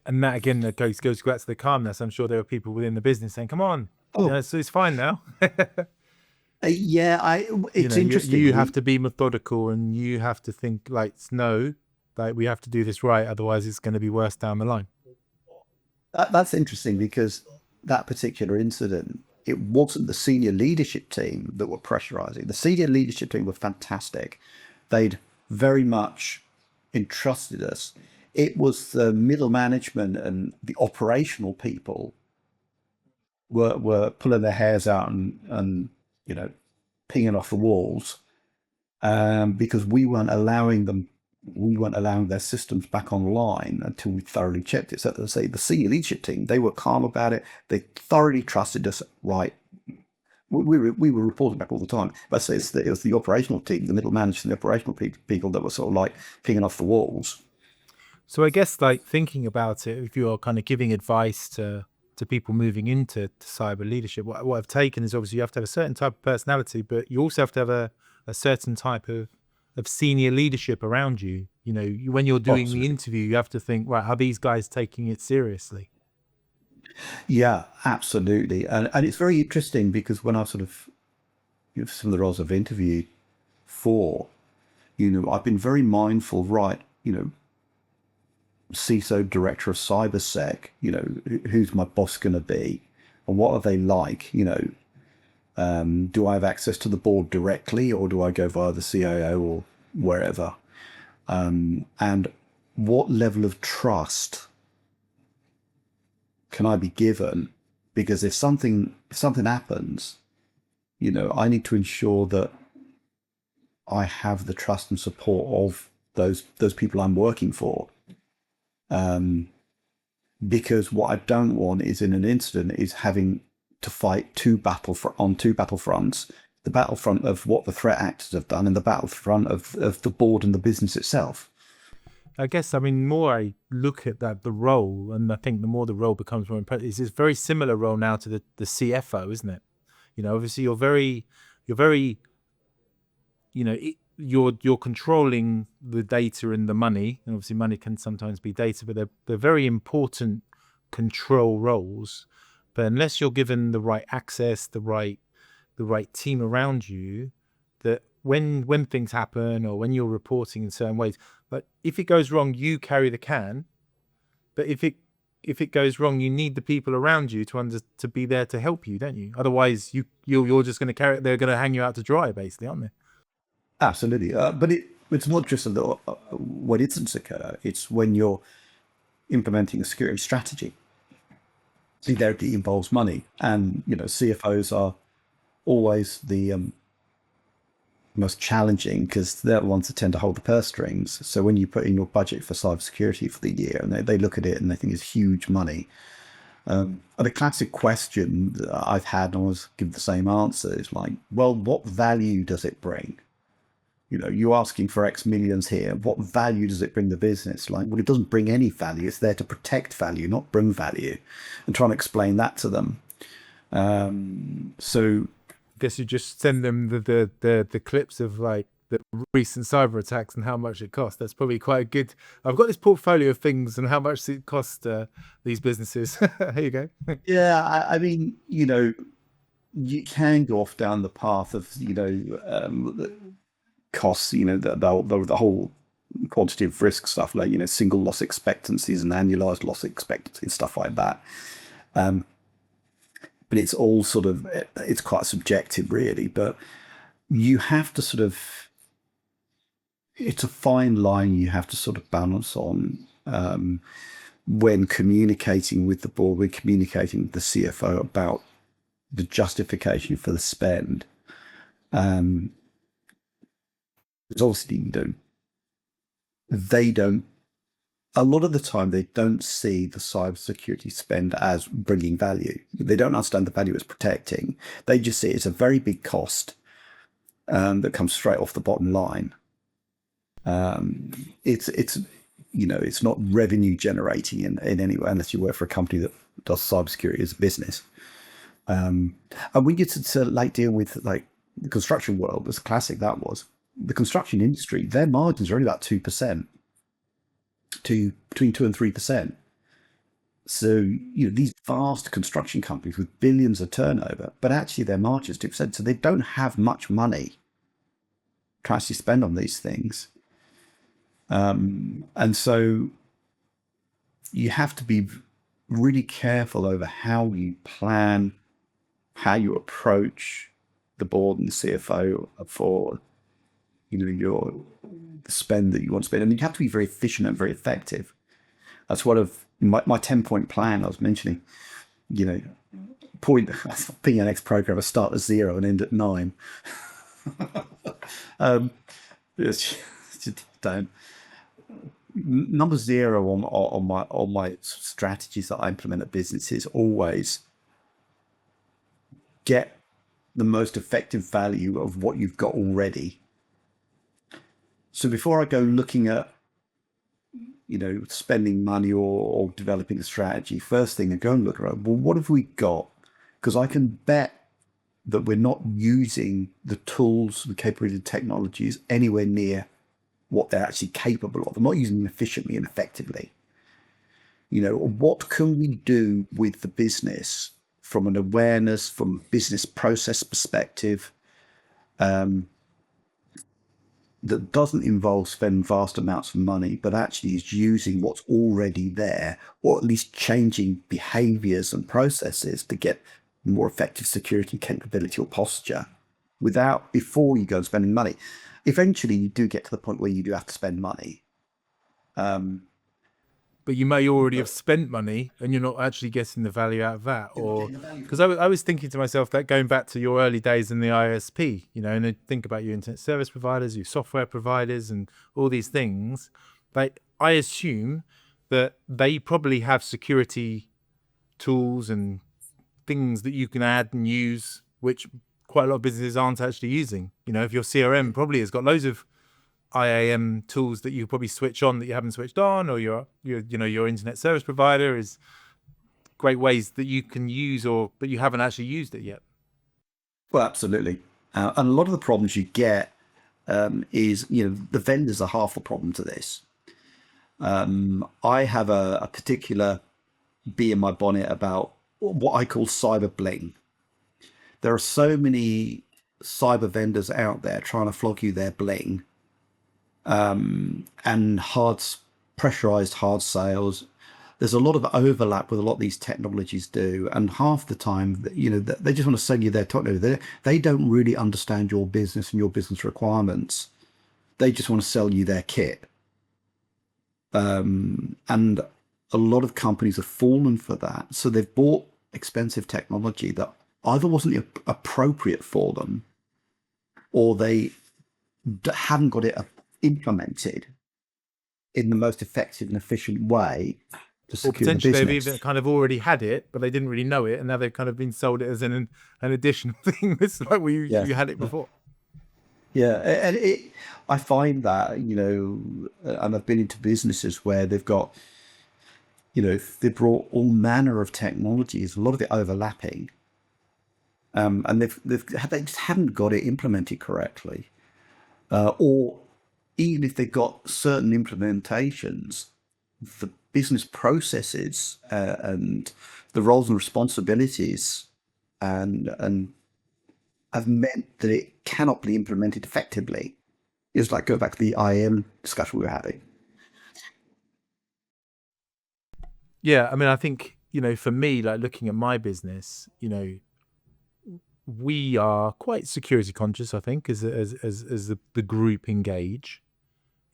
And that again, that goes back to the calmness. I'm sure there are people within the business saying, "Come on, Oh, so it's fine now." yeah, it's interesting. You have to be methodical, and you have to think like, no, like we have to do this right, otherwise it's going to be worse down the line. That's interesting because that particular incident, it wasn't the senior leadership team that were pressurizing. The senior leadership team were fantastic. They'd very much entrusted us. It was the middle management and the operational people were pulling their hairs out and pinging off the walls, because we weren't allowing their systems back online until we thoroughly checked it. So to say, the senior leadership team, they were calm about it. They thoroughly trusted us. Right, we were reporting back all the time. But it was the operational team, the middle management, the operational people that were sort of like pinging off the walls. So I guess like thinking about it, if you're kind of giving advice to people moving into cyber leadership, what I've taken is obviously you have to have a certain type of personality, but you also have to have a certain type of senior leadership around you. When you're doing the interview, you have to think, right, are these guys taking it seriously? Yeah, absolutely. And it's very interesting because when I sort of, some of the roles I've interviewed for, I've been very mindful, right, CISO, director of cybersec, who's my boss going to be and what are they like? Do I have access to the board directly or do I go via the CIO or wherever? And what level of trust can I be given? Because if something happens, I need to ensure that I have the trust and support of those people I'm working for. Because what I don't want is in an incident is having to fight on two battlefronts: the battlefront of what the threat actors have done and the battlefront of the board and the business itself. I guess, more I look at the role, and I think the more the role becomes more important, it's a very similar role now to the CFO, isn't it? Obviously you're very, you're controlling the data and the money, and obviously money can sometimes be data, but they're very important control roles. But unless you're given the right access, the right team around you, that when things happen or when you're reporting in certain ways, but if it goes wrong, you carry the can. But if it goes wrong, you need the people around you to be there to help you, don't you? Otherwise, you're just going to carry it. They're going to hang you out to dry, basically, aren't they? Absolutely. But it's not just when incidents occur. It's when you're implementing a security strategy. See, there it involves money, and CFOs are always the most challenging because they're the ones that tend to hold the purse strings. So when you put in your budget for cybersecurity for the year, and they look at it and they think it's huge money. And a classic question that I've had, and I always give the same answer, is like, well, what value does it bring? You're asking for X millions here. What value does it bring the business? Like, well, it doesn't bring any value. It's there to protect value, not bring value, and trying to explain that to them. So I guess you just send them the clips of like the recent cyber attacks and how much it cost. That's probably quite a good. I've got this portfolio of things and how much it cost these businesses. Here you go. yeah, I mean, you can go off down the path of costs, the whole quantitative risk stuff, like single loss expectancies and annualized loss expectancies, stuff like that. But it's all it's quite subjective, really. But you have to it's a fine line you have to sort of balance on when communicating with the board, when communicating with the CFO about the justification for the spend. Because obviously, they don't, a lot of the time, they don't see the cybersecurity spend as bringing value. They don't understand the value it's protecting. They just see it as a very big cost that comes straight off the bottom line. It's not revenue generating in any way, unless you work for a company that does cybersecurity as a business. And when you like deal with like the construction world, as classic that was, the construction industry, their margins are only about 2%, between 2 and 3%. So, these vast construction companies with billions of turnover, but actually their margins 2%. So they don't have much money to actually spend on these things. And so you have to be really careful over how you plan, how you approach the board and the CFO for, your spend that you want to spend. And you have to be very efficient and very effective. That's one of my 10-point plan I was mentioning. Being an ex-programmer, start at 0 and end at 9. Just don't. Number 0 on my strategies that I implement at businesses always get the most effective value of what you've got already. So before I go looking at spending money or developing a strategy, first thing I go and look around, well, what have we got? Because I can bet that we're not using the tools, the capability of technologies anywhere near what they're actually capable of. I'm not using them efficiently and effectively. What can we do with the business from an awareness, from a business process perspective, that doesn't involve spending vast amounts of money, but actually is using what's already there, or at least changing behaviors and processes to get more effective security capability or posture before you go spending money. Eventually, you do get to the point where you do have to spend money. But you may already have spent money and you're not actually getting the value out of that. Or because I was thinking to myself that going back to your early days in the ISP, and I think about your internet service providers, your software providers, and all these things, I assume that they probably have security tools and things that you can add and use, which quite a lot of businesses aren't actually using. If your CRM probably has got loads of IAM tools that you probably switch on that you haven't switched on, or your internet service provider is great ways that you can use, but you haven't actually used it yet. Well, absolutely. And a lot of the problems you get is, the vendors are half the problem to this. I have a particular bee in my bonnet about what I call cyber bling. There are so many cyber vendors out there trying to flog you their bling, and pressurized hard sales. There's a lot of overlap with a lot of these technologies do, and half the time, they just want to sell you their technology. They don't really understand your business and your business requirements. They just want to sell you their kit. And a lot of companies have fallen for that, so they've bought expensive technology that either wasn't appropriate for them, or they hadn't got it implemented in the most effective and efficient way to secure the business. They've even kind of already had it, but they didn't really know it, and now they've kind of been sold it as an additional thing. It's like you had it before. Yeah, and I find that, and I've been into businesses where they've got, they brought all manner of technologies, a lot of it overlapping, and they just haven't got it implemented correctly, or even if they've got certain implementations, the business processes and the roles and responsibilities and have meant that it cannot be implemented effectively. It's like, go back to the IAM discussion we were having. Yeah, I mean, I think, for me, like looking at my business, we are quite security conscious, I think, as the group engage.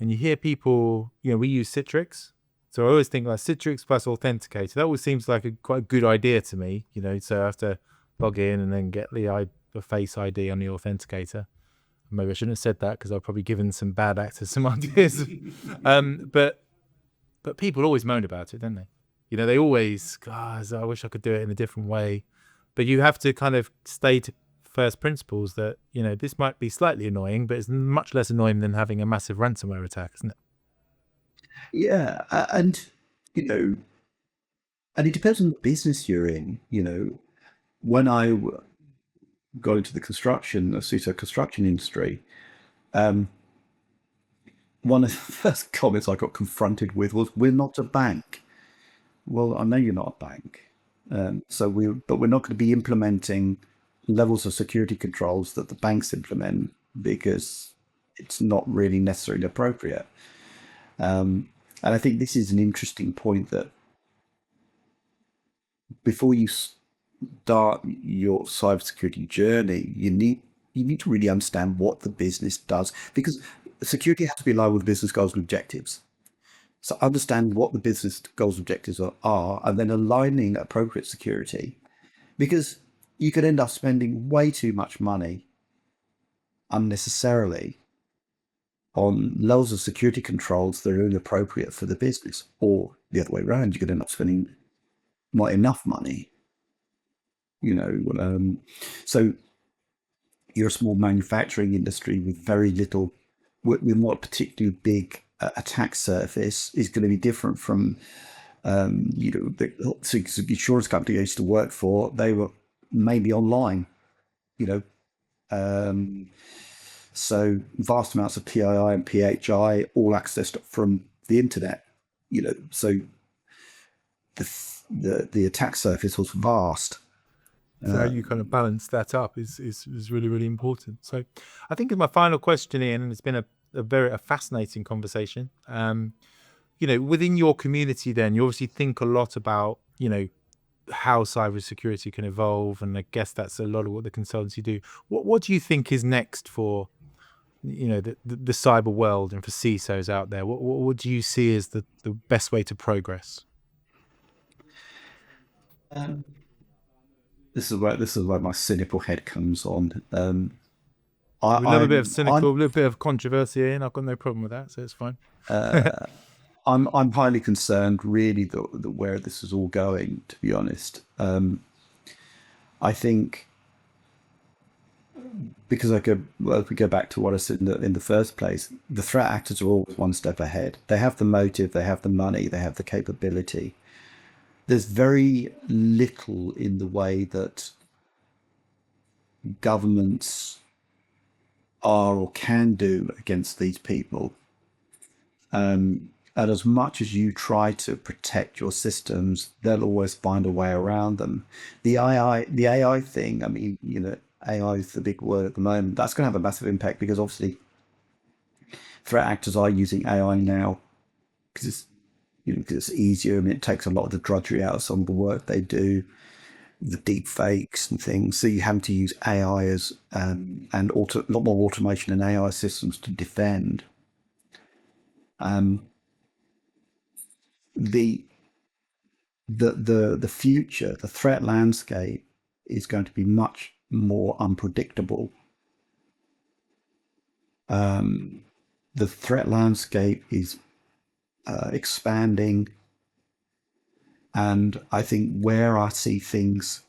And you hear people, we use Citrix. So I always think like Citrix plus Authenticator. That always seems like quite a good idea to me, so I have to log in and then get the Face ID on the Authenticator. Maybe I shouldn't have said that because I've probably given some bad actors some ideas. But people always moan about it, don't they? They always, guys, I wish I could do it in a different way. But you have to kind of stay to first principles that, this might be slightly annoying, but it's much less annoying than having a massive ransomware attack, isn't it? Yeah, and it depends on the business you're in. When I got into the CISO construction industry, one of the first comments I got confronted with was, "We're not a bank. Well, I know you're not a bank, but we're not going to be implementing levels of security controls that the banks implement because it's not really necessarily appropriate. And I think this is an interesting point that before you start your cybersecurity journey, you need to really understand what the business does, because security has to be aligned with business goals and objectives. So understand what the business goals and objectives are, and then aligning appropriate security, because you could end up spending way too much money unnecessarily on levels of security controls that are inappropriate for the business, or the other way around, you could end up spending not enough money. So you're a small manufacturing industry with very little, with not a particularly big attack surface, is going to be different from, the insurance company I used to work for. They were mainly online, you know, so vast amounts of PII and PHI all accessed from the internet, so the attack surface was vast. So how you kind of balance that up is really, really important. So I think as my final question, Ian, and it's been a fascinating conversation. Within your community, then you obviously think a lot about, how cybersecurity can evolve, and I guess that's a lot of what the consultancy do. What do you think is next for, the cyber world, and for CISOs out there? What do you see as the best way to progress? Um, this is where my cynical head comes on. We love a bit of I'm cynical, a little bit of controversy, Ian. I've got no problem with that, so it's fine. I'm highly concerned, really, that where this is all going. To be honest, I think, because if we go back to what I said in the first place, the threat actors are always one step ahead. They have the motive, they have the money, they have the capability. There's very little in the way that governments are or can do against these people. And as much as you try to protect your systems, they'll always find a way around them. The AI thing, I mean, AI is the big word at the moment. That's going to have a massive impact, because obviously threat actors are using AI now because it's easier, and it takes a lot of the drudgery out of some of the work they do, the deepfakes and things. So you have to use AI and a lot more automation and AI systems to defend. The the future, the threat landscape is going to be much more unpredictable. The threat landscape is expanding, and I think where I see things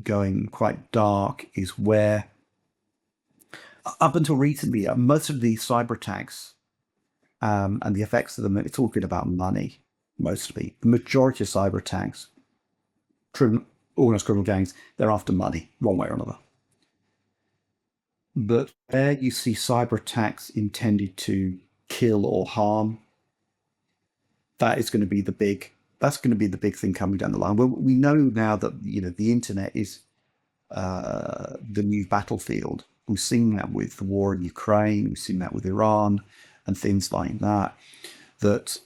going quite dark is where, up until recently, most of these cyber attacks and the effects of them, it's all been about money. Mostly, the majority of cyber attacks, organized criminal gangs, they're after money, one way or another. But where you see cyber attacks intended to kill or harm, that is going to be the big. That's going to be the big thing coming down the line. Well, we know now that the internet is the new battlefield. We've seen that with the war in Ukraine. We've seen that with Iran and things like that. That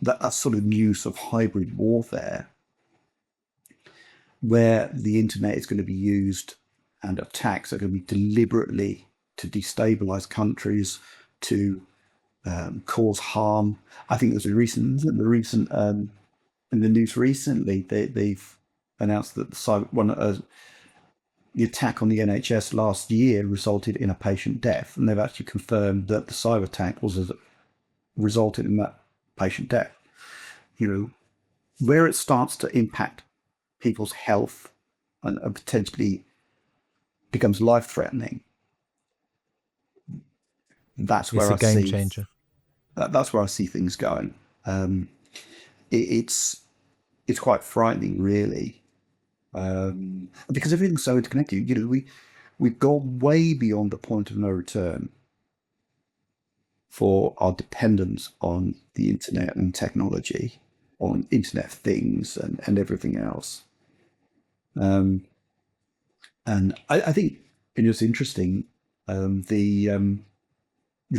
that sort of use of hybrid warfare, where the internet is going to be used, and attacks are going to be deliberately to destabilize countries, to cause harm. I think there's in the news recently, they've announced that the attack on the NHS last year resulted in a patient death, and they've actually confirmed that the cyber attack resulted in that patient death. Where it starts to impact people's health and potentially becomes life-threatening, that's It's where a I game see changer. that's where I see things going. It's quite frightening, really, because everything's so interconnected. We've gone way beyond the point of no return. for our dependence on the internet and technology, on Internet of Things and everything else. And I think it was interesting. The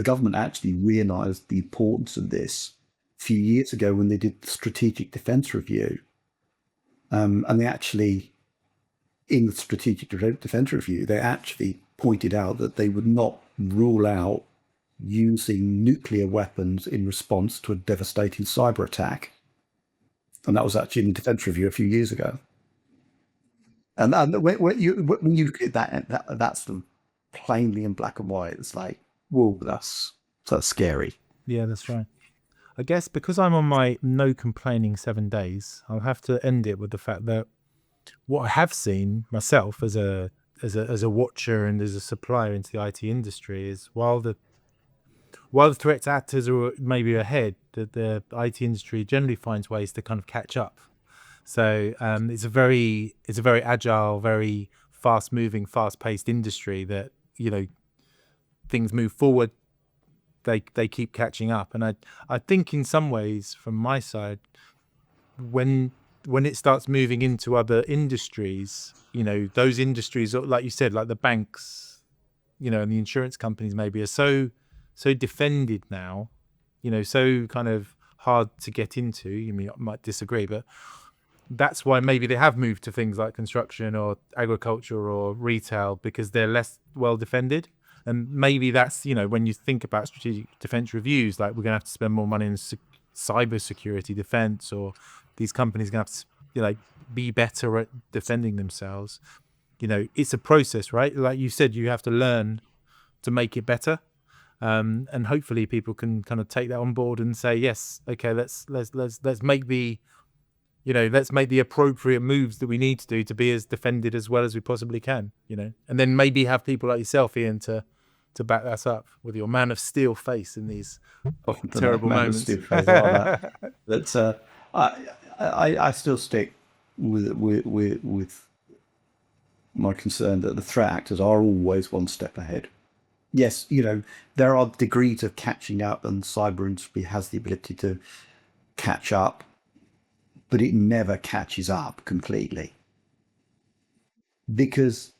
government actually realised the importance of this a few years ago when they did the Strategic Defence Review. And they actually, in the Strategic Defence Review, they actually pointed out that they would not rule out using nuclear weapons in response to a devastating cyber attack. And that was actually in the Defence Review a few years ago. And when you look at that's plainly in black and white. It's like, whoa, that's scary. Yeah, that's right. I guess because I'm on my no complaining 7 days, I'll have to end it with the fact that what I have seen myself as a watcher and as a supplier into the IT industry is while the threat actors are maybe ahead, that the IT industry generally finds ways to kind of catch up. So it's a very agile, very fast moving, fast paced industry that, things move forward, they keep catching up. And I think in some ways from my side, when it starts moving into other industries, those industries, like you said, like the banks, and the insurance companies maybe are so defended now, so kind of hard to get into. I might disagree, but that's why maybe they have moved to things like construction or agriculture or retail, because they're less well defended. And maybe that's, when you think about strategic defense reviews, like we're going to have to spend more money in cyber security defense, or these companies are going to have to be better at defending themselves. It's a process, right? Like you said, you have to learn to make it better. And hopefully people can kind of take that on board and say, yes, okay, let's make the appropriate moves that we need to do to be as defended as well as we possibly can, and then maybe have people like yourself, Ian, to back that up with your man of steel face in these terrible moments. But I still stick with my concern that the threat actors are always one step ahead. Yes, there are degrees of catching up, and cyber industry has the ability to catch up, but it never catches up completely. Because,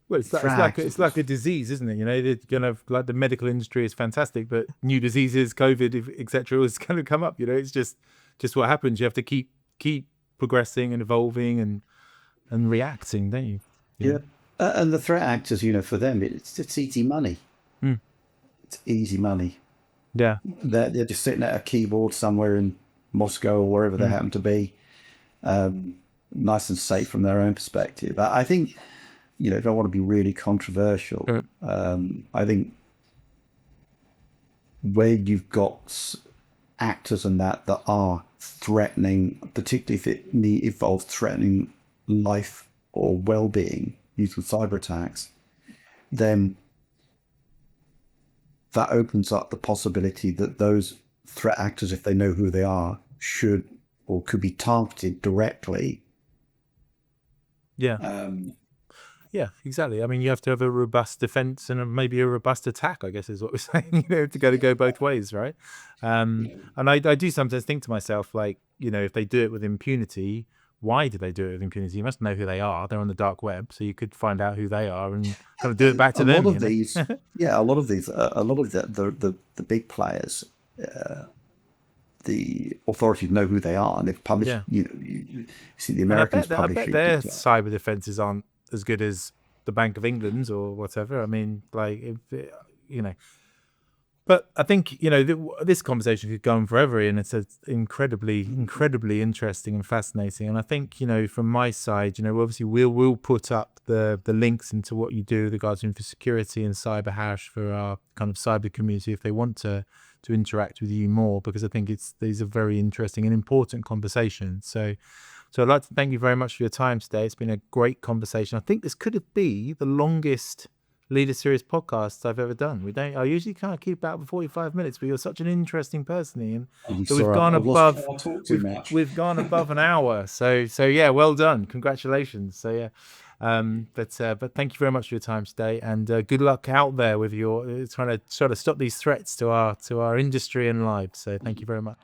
well, it's like a disease, isn't it? It's kind of like the medical industry is fantastic, but new diseases, COVID, etc., is going to come up. It's just what happens. You have to keep progressing and evolving and reacting, don't you? Yeah. And the threat actors, for them, it's easy money. It's easy money. Yeah. They're just sitting at a keyboard somewhere in Moscow or wherever they happen to be, nice and safe from their own perspective. I think, if I want to be really controversial, I think where you've got actors and that are threatening, particularly if it involves threatening life or well-being using cyber attacks, then that opens up the possibility that those threat actors, if they know who they are, should or could be targeted directly. Yeah. Yeah, exactly. I mean, you have to have a robust defense and maybe a robust attack, I guess is what we're saying, to go both ways, right? And I do sometimes think to myself, like, if they do it with impunity, why do they do it with impunity? You must know who they are. They're on the dark web, so you could find out who they are and kind of do it back to them. A lot of the big players, the authorities know who they are, and they've published. Yeah. You see the Americans publish. I bet their cyber defenses aren't as good as the Bank of England's or whatever. I mean, But I think, this conversation could go on forever, and it's incredibly interesting and fascinating. And I think, from my side, obviously we'll put up the links into what you do with regards to infosecurity and cyber hash for our kind of cyber community if they want to interact with you more, because I think these are very interesting and important conversations. So I'd like to thank you very much for your time today. It's been a great conversation. I think this could be the longest Leader Series podcast I've ever done. I usually can't keep about 45 minutes, but you're such an interesting person, Ian. I'm So we've sorry, gone I've lost above. I talk too much. We've gone above an hour. So yeah, well done. Congratulations. So yeah. But thank you very much for your time today, and good luck out there with your trying to stop these threats to our industry and lives. So thank you very much.